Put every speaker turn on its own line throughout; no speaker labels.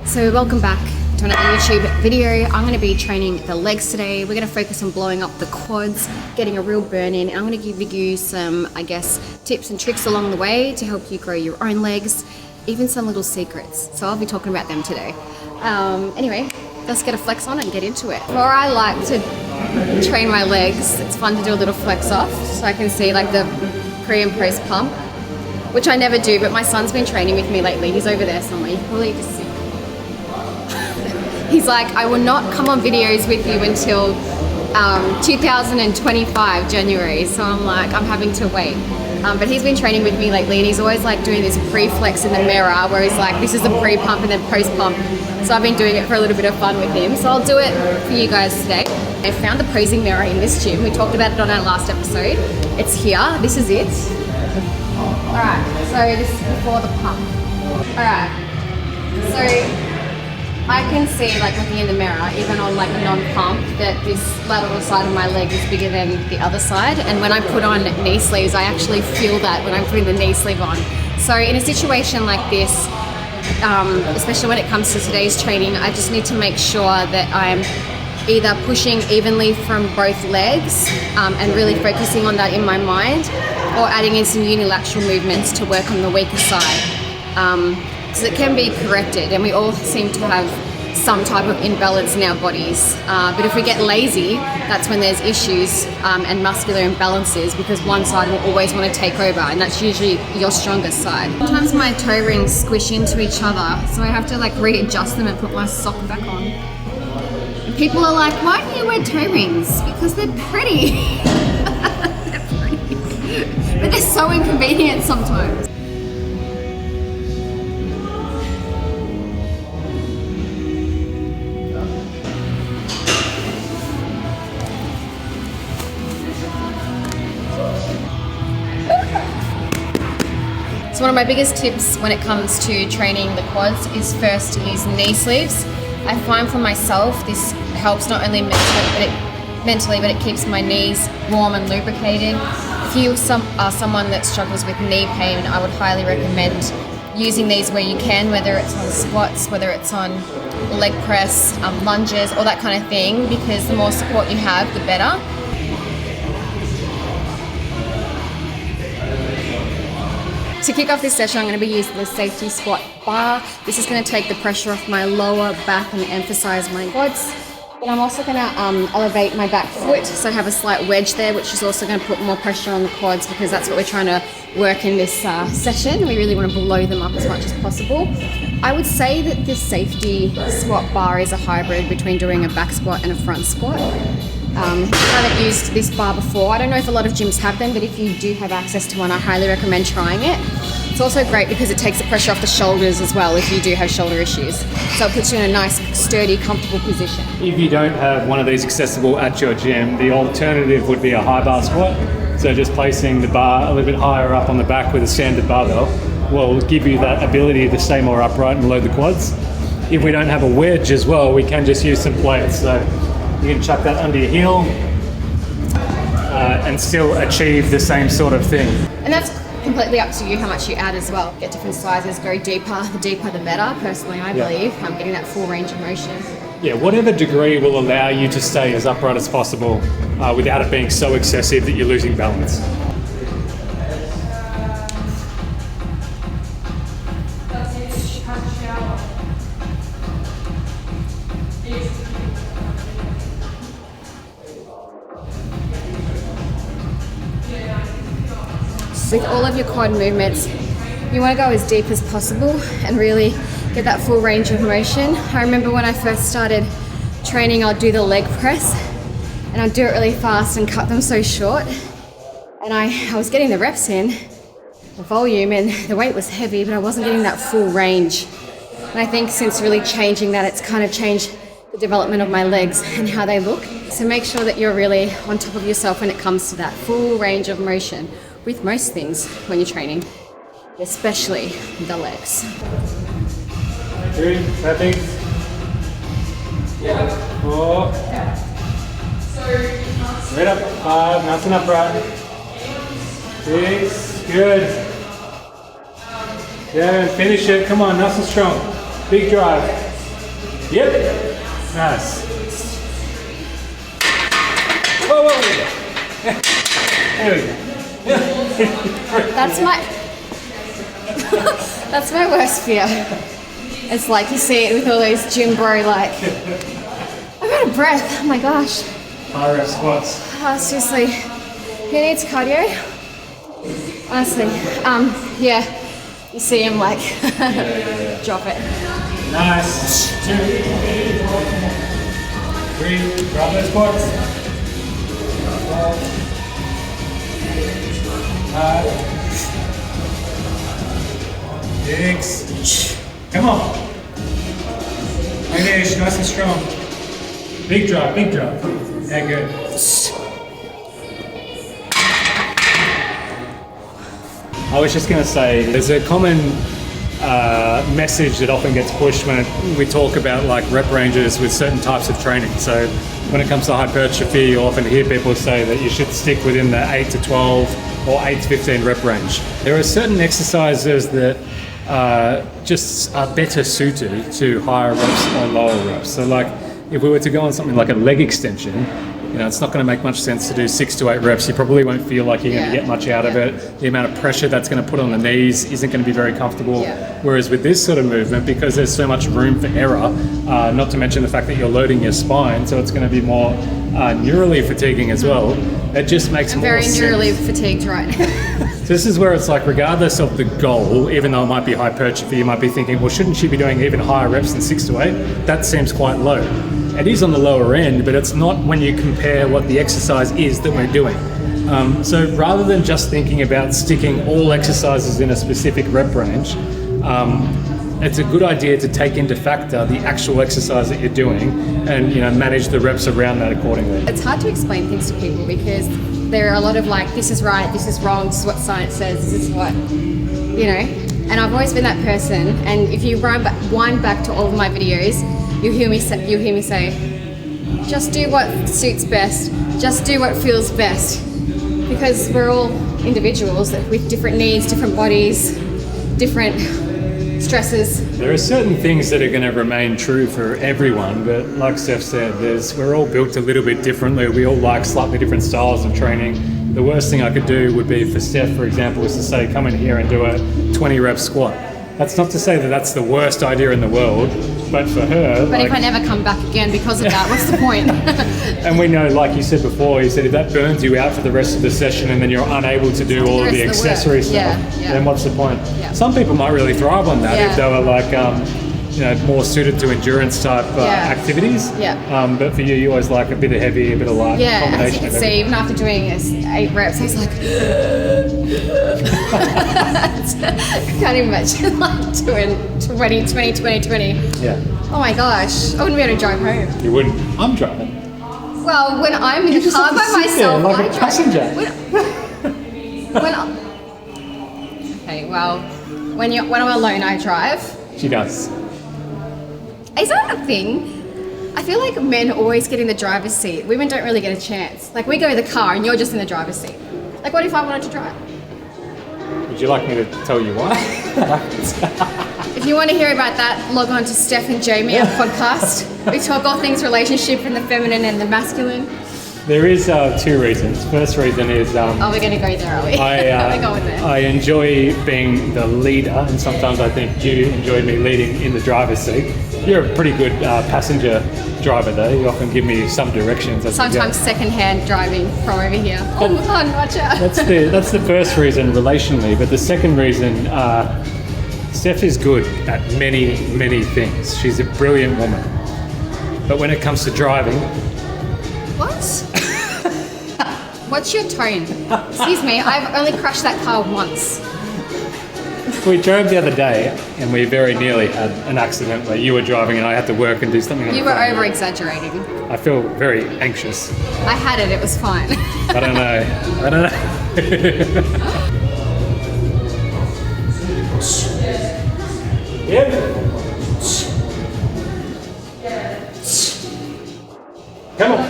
So welcome back to another YouTube video. I'm going to be training the legs today. We're going to focus on blowing up the quads, getting a real burn in, and I'm going to give you some, tips and tricks along the way to help you grow your own legs, even some little secrets. So I'll be talking about them today. Anyway, let's get a flex on and get into it. Before I like to train my legs, it's fun to do a little flex off so I can see like the pre and post pump, which I never do, but my son's been training with me lately. He's over there somewhere. You can probably just see. He's like, I will not come on videos with you until 2025 January. So I'm like, I'm having to wait. But he's been training with me lately, and he's always like doing this pre-flex in the mirror where he's like, this is the pre-pump and then post-pump. So I've been doing it for a little bit of fun with him. So I'll do it for you guys today. I found the posing mirror in this gym. We talked about it on our last episode. It's here. This is it. All right, so this is before the pump. All right, so I can see, like looking in the mirror, even on like a non-pump, that this lateral side of my leg is bigger than the other side. And when I put on knee sleeves, I actually feel that when I'm putting the knee sleeve on. So in a situation like this, especially when it comes to today's training, I just need to make sure that I'm either pushing evenly from both legs and really focusing on that in my mind, or adding in some unilateral movements to work on the weaker side. Because it can be corrected, and we all seem to have some type of imbalance in our bodies. But if we get lazy, that's when there's issues and muscular imbalances, because one side will always want to take over, and that's usually your strongest side. Sometimes my toe rings squish into each other, so I have to like readjust them and put my sock back on. And people are like, why do you wear toe rings? Because they're pretty. They're pretty. But they're so inconvenient sometimes. So one of my biggest tips when it comes to training the quads is first to use knee sleeves. I find for myself this helps not only mentally, but it keeps my knees warm and lubricated. If you are someone that struggles with knee pain, I would highly recommend using these where you can, whether it's on squats, whether it's on leg press, lunges, all that kind of thing, because the more support you have, the better. To kick off this session, I'm going to be using the safety squat bar. This is going to take the pressure off my lower back and emphasize my quads. But I'm also going to elevate my back foot, so I have a slight wedge there, which is also going to put more pressure on the quads, because that's what we're trying to work in this session. We really want to blow them up as much as possible. I would say that this safety squat bar is a hybrid between doing a back squat and a front squat. If you haven't used this bar before, I don't know if a lot of gyms have them, but if you do have access to one, I highly recommend trying it. It's also great because it takes the pressure off the shoulders as well if you do have shoulder issues. So it puts you in a nice, sturdy, comfortable position.
If you don't have one of these accessible at your gym, the alternative would be a high bar squat. So just placing the bar a little bit higher up on the back with a standard barbell will give you that ability to stay more upright and load the quads. If we don't have a wedge as well, we can just use some plates. So you can chuck that under your heel and still achieve the same sort of thing.
And that's completely up to you how much you add as well. Get different sizes, go deeper. The deeper the better, personally, I believe. I'm getting that full range of motion.
Yeah, whatever degree will allow you to stay as upright as possible without it being so excessive that you're losing balance.
With all of your quad movements, you want to go as deep as possible and really get that full range of motion. I remember when I first started training, I'd do the leg press and I'd do it really fast and cut them so short. And I was getting the reps in, the volume, and the weight was heavy, but I wasn't getting that full range. And I think since really changing that, it's kind of changed the development of my legs and how they look. So make sure that you're really on top of yourself when it comes to that full range of motion with most things when you're training, especially the legs.
3, tapping. 4. Right up. 5, nice and upright. 6, good. Yeah, and finish it. Come on, nice and strong. Big drive. Yep. Nice. Whoa, whoa, whoa. There we go.
That's my that's my worst fear. It's like you see it with all those gym bro like I'm out of breath. Oh my gosh.
High rep squats.
Oh, seriously. Who needs cardio? Honestly. Yeah. You see him like drop it.
Nice. 2, 3, grab those squats. 4, 5, 6. Come on. Finish, nice and strong. Big drop, big drop. Yeah, good. I was just going to say, there's a common message that often gets pushed when we talk about like rep ranges with certain types of training. So when it comes to hypertrophy, you often hear people say that you should stick within the 8 to 12 or 8 to 15 rep range. There are certain exercises that just are better suited to higher reps or lower reps. So like if we were to go on something like a leg extension, you know, it's not going to make much sense to do 6 to 8 reps. You probably won't feel like you're going to get much out of it. The amount of pressure that's going to put on the knees isn't going to be very comfortable. Whereas with this sort of movement, because there's so much room for error, not to mention the fact that you're loading your spine, so it's going to be more neurally fatiguing as well. It just makes more sense.
Very neurally fatigued right now.
So this is where it's like, regardless of the goal, even though it might be hypertrophy, you might be thinking, well, shouldn't she be doing even higher reps than 6 to 8? That seems quite low. It is on the lower end, but it's not when you compare what the exercise is that we're doing. So rather than just thinking about sticking all exercises in a specific rep range, it's a good idea to take into factor the actual exercise that you're doing and, you know, manage the reps around that accordingly.
It's hard to explain things to people because there are a lot of like, this is right, this is wrong, this is what science says, this is what, you know. And I've always been that person. And if you wind back to all of my videos, you'll hear me say, just do what suits best, just do what feels best. Because we're all individuals with different needs, different bodies, different stresses.
There are certain things that are going to remain true for everyone, but like Steph said, we're all built a little bit differently. We all like slightly different styles of training. The worst thing I could do would be for Steph, for example, is to say, come in here and do a 20 rep squat. That's not to say that that's the worst idea in the world, but for her...
But if I never come back again because of that, what's the point?
And we know, like you said before, you said if that burns you out for the rest of the session and then you're unable to do all of the accessory stuff, then what's the point? Some people might really thrive on that if they were like, you know, more suited to endurance type activities. But for you, you always like a bit of heavy, a bit of light.
As you can see, even after doing 8 reps, he's like... I can't imagine like doing 20. Oh my gosh, I wouldn't be able to drive home.
You wouldn't? I'm driving.
Well, when I'm in the car by myself,
like a passenger.
When I'm alone, I drive.
She does.
Is that a thing? I feel like men always get in the driver's seat. Women don't really get a chance. Like we go in the car and you're just in the driver's seat. Like what if I wanted to drive?
Would you like me to tell you why?
If you want to hear about that, log on to Steph and Jamie, our podcast. We talk all things relationship and the feminine and the masculine.
There is 2 reasons. First reason is...
we're going to go there, are we? We're going there.
I enjoy being the leader, and sometimes I think you enjoy me leading in the driver's seat. You're a pretty good passenger driver, though. You often give me some directions.
Sometimes second-hand driving from over here. Oh, on, watch out.
That's the first reason relationally, but the second reason, Steph is good at many, many things. She's a brilliant woman. But when it comes to driving...
What? What's your tone? Excuse me, I've only crashed that car once.
We drove the other day and we very nearly had an accident where you were driving and I had to work and do something.
You were over-exaggerating.
I feel very anxious.
I had it was fine.
I don't know. Yep. Come on.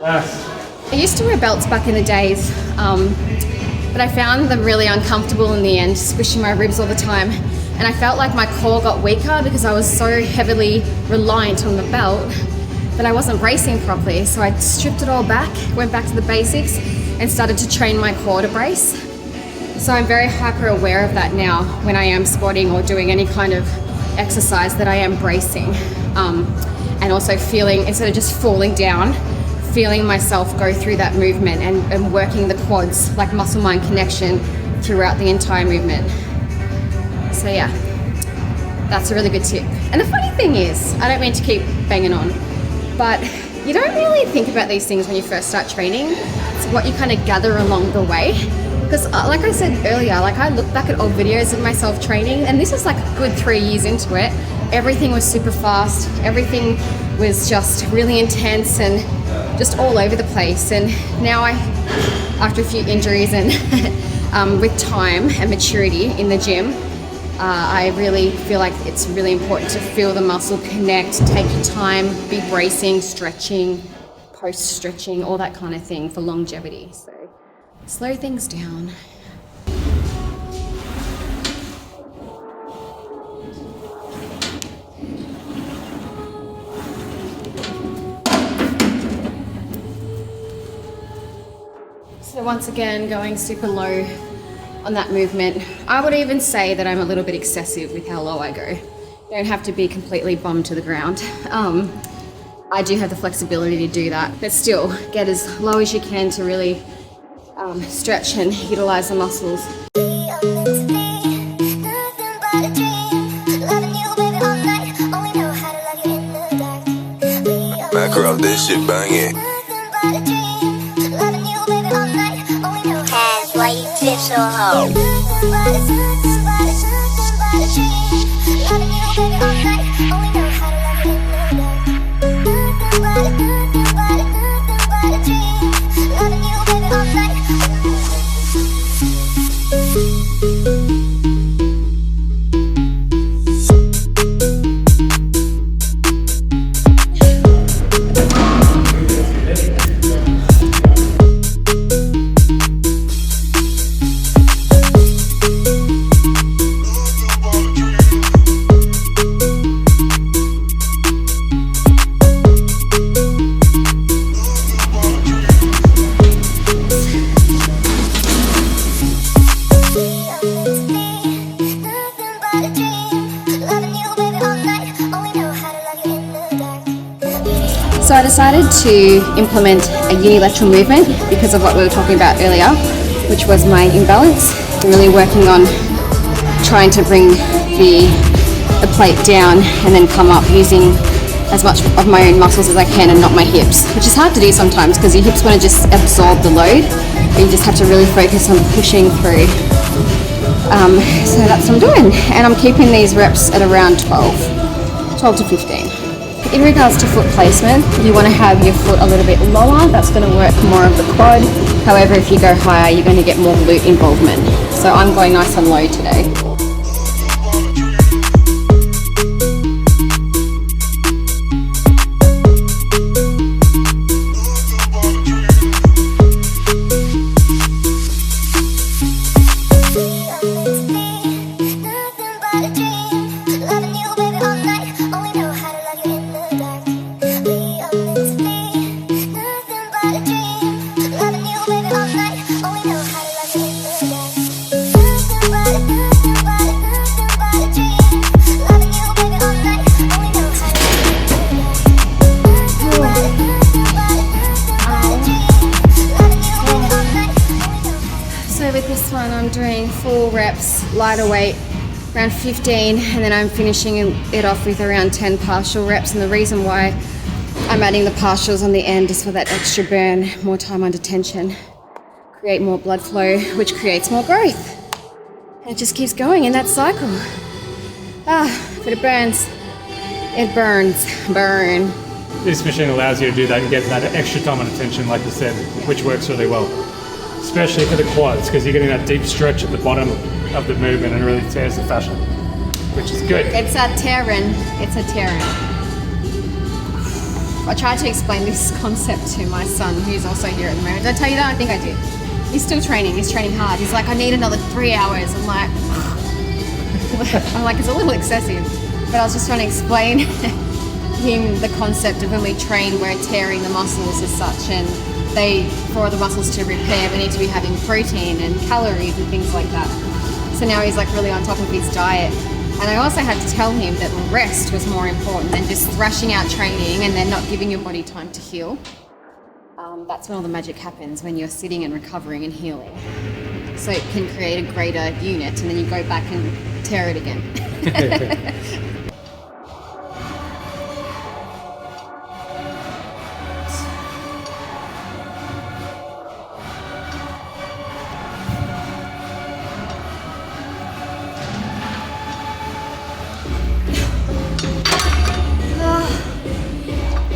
Nice.
I used to wear belts back in the days, but I found them really uncomfortable in the end, squishing my ribs all the time. And I felt like my core got weaker because I was so heavily reliant on the belt that I wasn't bracing properly. So I stripped it all back, went back to the basics, and started to train my core to brace. So I'm very hyper aware of that now when I am squatting or doing any kind of exercise, that I am bracing. And also feeling, instead of just falling down, feeling myself go through that movement and working the quads, like muscle-mind connection throughout the entire movement. So yeah, that's a really good tip. And the funny thing is, I don't mean to keep banging on, but you don't really think about these things when you first start training. It's what you kind of gather along the way. Because like I said earlier, like I look back at old videos of myself training, and this is like a good 3 years into it. Everything was super fast. Everything was just really intense and just all over the place. And now after a few injuries and with time and maturity in the gym, I really feel like it's really important to feel the muscle connect, take your time, be bracing, stretching, post-stretching, all that kind of thing for longevity. So slow things down. So once again, going super low on that movement. I would even say that I'm a little bit excessive with how low I go. You don't have to be completely bummed to the ground. I do have the flexibility to do that, but still get as low as you can to really stretch and utilize the muscles.
Back her up, this shit banging. Why you tip so hard?
So I decided to implement a unilateral movement because of what we were talking about earlier, which was my imbalance. I'm really working on trying to bring the plate down and then come up using as much of my own muscles as I can and not my hips, which is hard to do sometimes because your hips want to just absorb the load, but you just have to really focus on pushing through. So that's what I'm doing, and I'm keeping these reps at around 12 to 15. In regards to foot placement, you want to have your foot a little bit lower. That's going to work more of the quad. However, if you go higher, you're going to get more glute involvement. So I'm going nice and low today. Full reps, lighter weight, around 15, and then I'm finishing it off with around 10 partial reps. And the reason why I'm adding the partials on the end is for that extra burn, more time under tension, create more blood flow, which creates more growth. And it just keeps going in that cycle. But it burns. It burns. Burn.
This machine allows you to do that and get that extra time under tension, like you said, which works really well. Especially for the quads, because you're getting that deep stretch at the bottom of the movement and really tears the fascia, which is good.
It's a tearing. It's a tearing. I tried to explain this concept to my son, who's also here at the moment. Did I tell you that? I think I did. He's still training. He's training hard. He's like, I need another 3 hours. I'm like, I'm like, it's a little excessive. But I was just trying to explain him the concept of when we train, we're tearing the muscles as such, and for the muscles to repair, we need to be having protein and calories and things like that. So now he's like really on top of his diet. And I also had to tell him that rest was more important than just thrashing out training and then not giving your body time to heal. That's when all the magic happens, when you're sitting and recovering and healing. So it can create a greater unit, and then you go back and tear it again.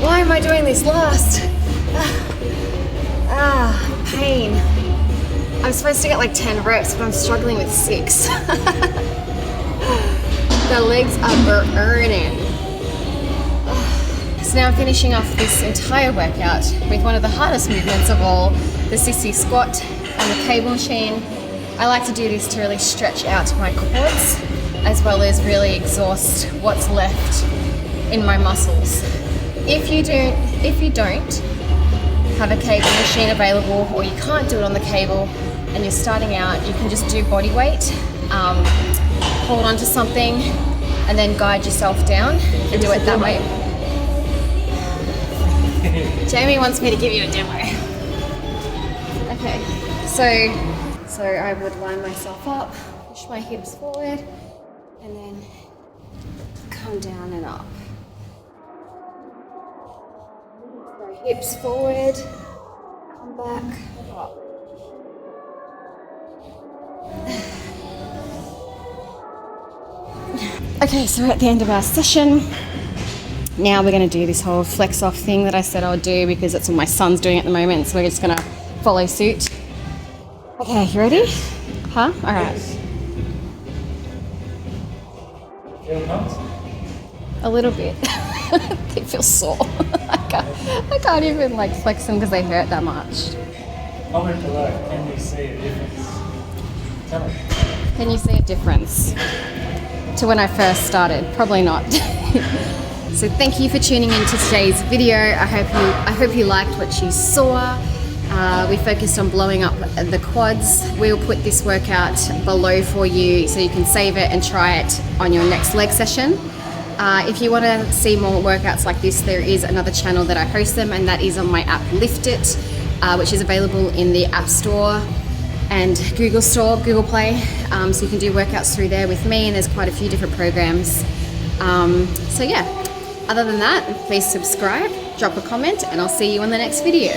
Why am I doing this last? Pain. I'm supposed to get like 10 reps, but I'm struggling with 6. The legs are burning. So now I'm finishing off this entire workout with one of the hardest movements of all, the Sissy squat on the cable machine. I like to do this to really stretch out my quads, as well as really exhaust what's left in my muscles. If you don't have a cable machine available, or you can't do it on the cable and you're starting out, you can just do body weight, hold on to something and then guide yourself down and do it that way. Jamie wants me to give you a demo. Okay, so I would line myself up, push my hips forward and then come down and up. Hips forward, come back, up. Okay, so we're at the end of our session. Now we're going to do this whole flex off thing that I said I would do because that's what my son's doing at the moment, so we're just going to follow suit. Okay, you ready? Huh? All right.
Feel pumped?
A little bit. They feel sore. I can't even like flex them because they hurt that much.
Comment below, can you see a difference? Tell me.
Can you see a difference to when I first started? Probably not. So thank you for tuning into today's video. I hope you liked what you saw. We focused on blowing up the quads. We'll put this workout below for you so you can save it and try it on your next leg session. If you want to see more workouts like this, there is another channel that I host them, and that is on my app Lift It, which is available in the App Store and Google Store, Google Play. So you can do workouts through there with me, and there's quite a few different programs. So yeah, other than that, please subscribe, drop a comment, and I'll see you on the next video.